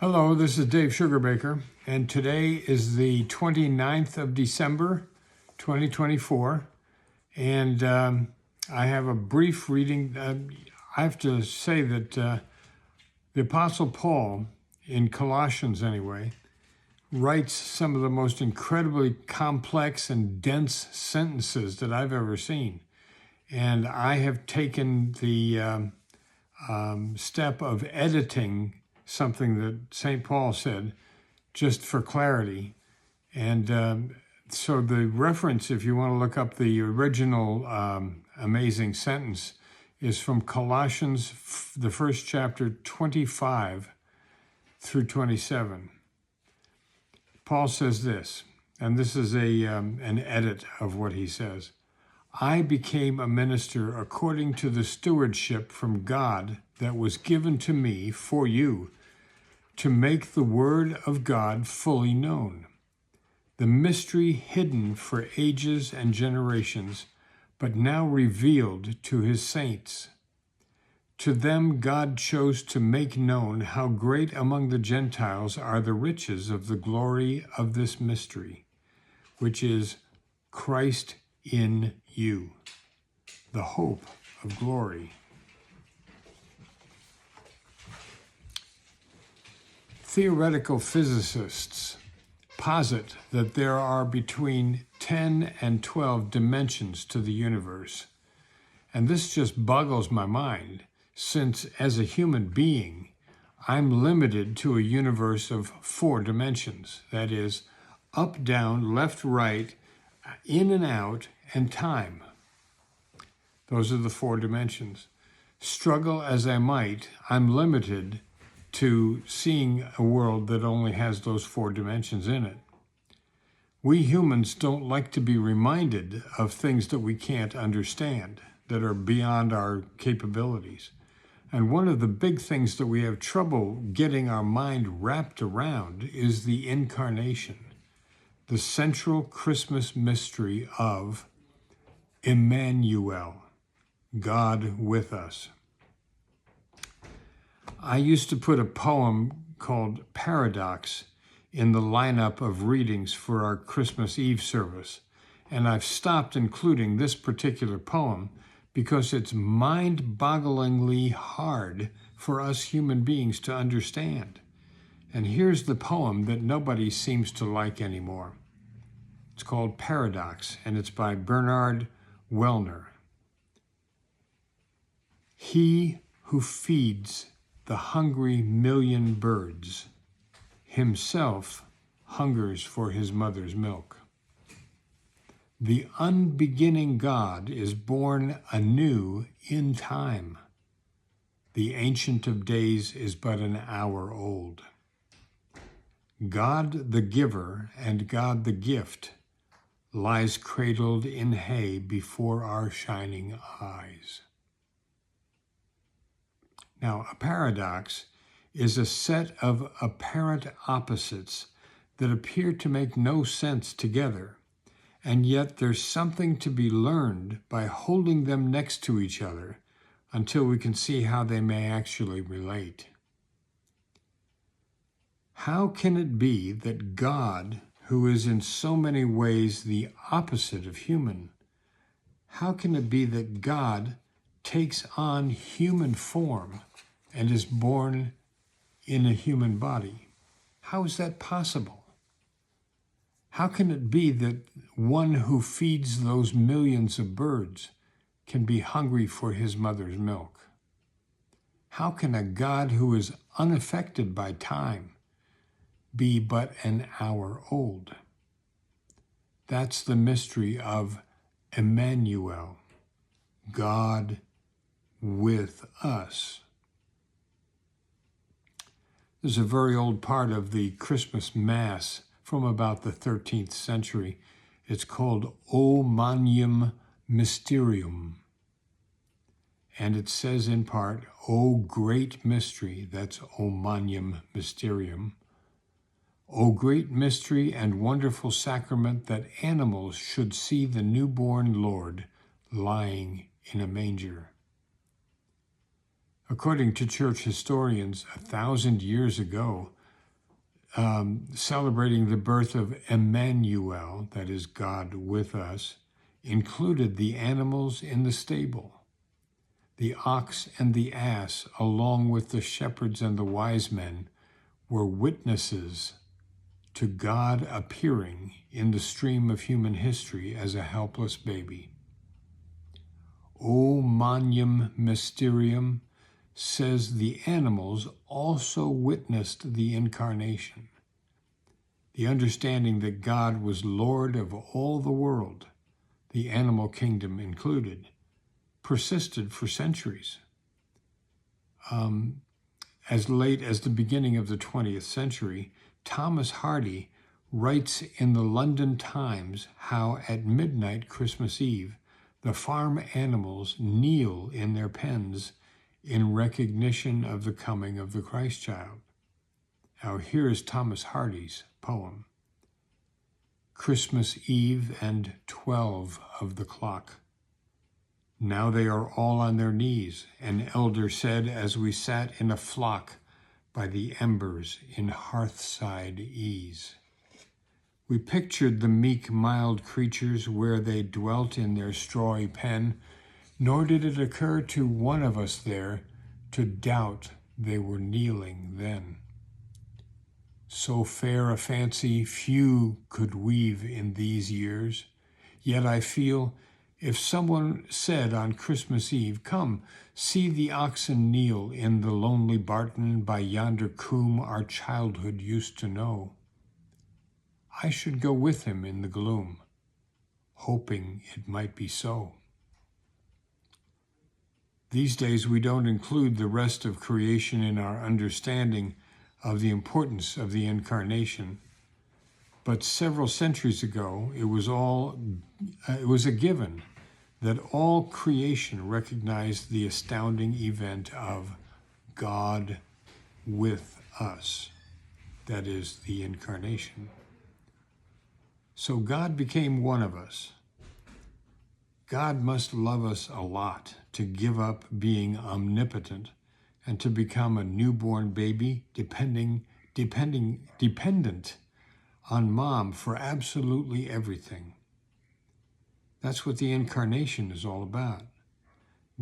Hello, this is Dave Sugarbaker, and today is the 29th of December, 2024, and I have a brief reading. I have to say that the Apostle Paul, in Colossians anyway, writes some of the most incredibly complex and dense sentences that I've ever seen, and I have taken the step of editing something that St. Paul said, just for clarity. And so the reference, if you want to look up the original amazing sentence, is from Colossians, the first chapter, 25 through 27. Paul says this, and this is an edit of what he says. I became a minister according to the stewardship from God that was given to me for you, to make the word of God fully known, the mystery hidden for ages and generations, but now revealed to his saints. To them God chose to make known how great among the Gentiles are the riches of the glory of this mystery, which is Christ in you, the hope of glory. Theoretical physicists posit that there are between 10 and 12 dimensions to the universe. And this just boggles my mind, since as a human being, I'm limited to a universe of 4 dimensions. That is, up, down, left, right, in and out, and time. Those are the 4 dimensions. Struggle as I might, I'm limited to seeing a world that only has those 4 dimensions in it. We humans don't like to be reminded of things that we can't understand, that are beyond our capabilities. And one of the big things that we have trouble getting our mind wrapped around is the incarnation, the central Christmas mystery of Emmanuel, God with us. I used to put a poem called Paradox in the lineup of readings for our Christmas Eve service, and I've stopped including this particular poem because it's mind-bogglingly hard for us human beings to understand. And here's the poem that nobody seems to like anymore. It's called Paradox, and it's by Bernard Wellner. He who feeds the hungry million birds, himself hungers for his mother's milk. The unbeginning God is born anew in time. The Ancient of Days is but an hour old. God the giver and God the gift lies cradled in hay before our shining eyes. Now, a paradox is a set of apparent opposites that appear to make no sense together, and yet there's something to be learned by holding them next to each other until we can see how they may actually relate. How can it be that God, who is in so many ways the opposite of human, how can it be that God takes on human form and is born in a human body? How is that possible? How can it be that one who feeds those millions of birds can be hungry for his mother's milk? How can a God who is unaffected by time be but an hour old? That's the mystery of Emmanuel, God with us. There's a very old part of the Christmas Mass from about the 13th century. It's called O Magnum Mysterium. And it says in part, O great mystery, that's O Magnum Mysterium, O great mystery and wonderful sacrament that animals should see the newborn Lord lying in a manger. According to church historians, 1,000 years ago, celebrating the birth of Emmanuel, that is God with us, included the animals in the stable. The ox and the ass, along with the shepherds and the wise men, were witnesses to God appearing in the stream of human history as a helpless baby. O Magnum Mysterium says the animals also witnessed the incarnation. The understanding that God was Lord of all the world, the animal kingdom included, persisted for centuries. As late as the beginning of the 20th century, Thomas Hardy writes in the London Times how at midnight Christmas Eve, the farm animals kneel in their pens in recognition of the coming of the Christ child. Now here is Thomas Hardy's poem. Christmas Eve and 12 of the clock. Now they are all on their knees, an elder said as we sat in a flock by the embers in hearthside ease. We pictured the meek, mild creatures where they dwelt in their strawy pen, nor did it occur to one of us there to doubt they were kneeling then. So fair a fancy few could weave in these years, yet I feel if someone said on Christmas Eve, "Come, see the oxen kneel in the lonely barton by yonder coombe our childhood used to know," I should go with him in the gloom, hoping it might be so. These days we don't include the rest of creation in our understanding of the importance of the incarnation, but several centuries ago it was a given that all creation recognized the astounding event of God with us, that is, the incarnation. So God became one of us. God must love us a lot to give up being omnipotent and to become a newborn baby dependent on mom for absolutely everything. That's what the incarnation is all about.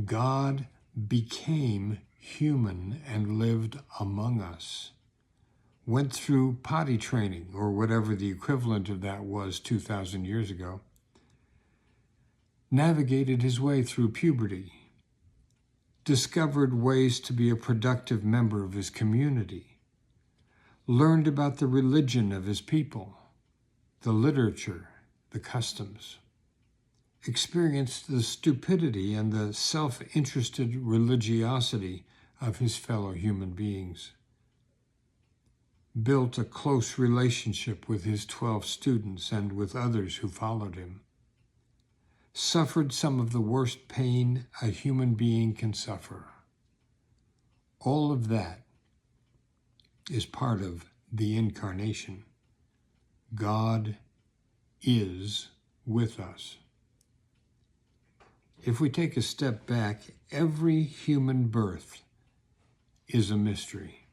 God became human and lived among us, went through potty training, or whatever the equivalent of that was 2,000 years ago, navigated his way through puberty, discovered ways to be a productive member of his community, learned about the religion of his people, the literature, the customs, experienced the stupidity and the self-interested religiosity of his fellow human beings, built a close relationship with his 12 students and with others who followed him, suffered some of the worst pain a human being can suffer. All of that is part of the incarnation. God is with us. If we take a step back, every human birth is a mystery.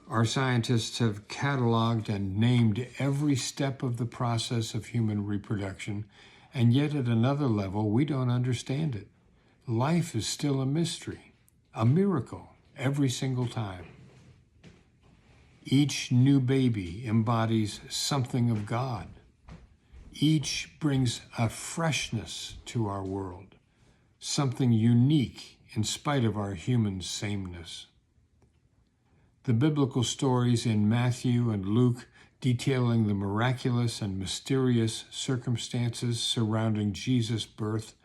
Our scientists have cataloged and named every step of the process of human reproduction, and yet at another level, we don't understand it. Life is still a mystery, a miracle, every single time. Each new baby embodies something of God. Each brings a freshness to our world, something unique in spite of our human sameness. The biblical stories in Matthew and Luke detailing the miraculous and mysterious circumstances surrounding Jesus' birth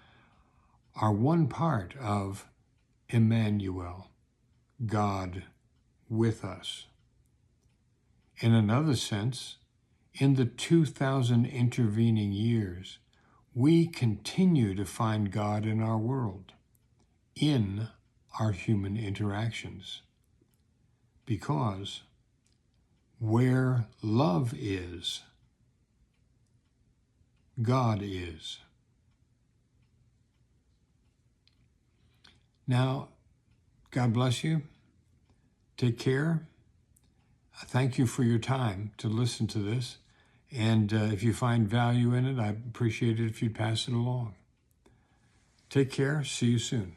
are one part of Emmanuel, God with us. In another sense, in the 2,000 intervening years, we continue to find God in our world, in our human interactions, because where love is, God is. Now, God bless you. Take care. Thank you for your time to listen to this. And if you find value in it, I appreciate it if you'd pass it along. Take care. See you soon.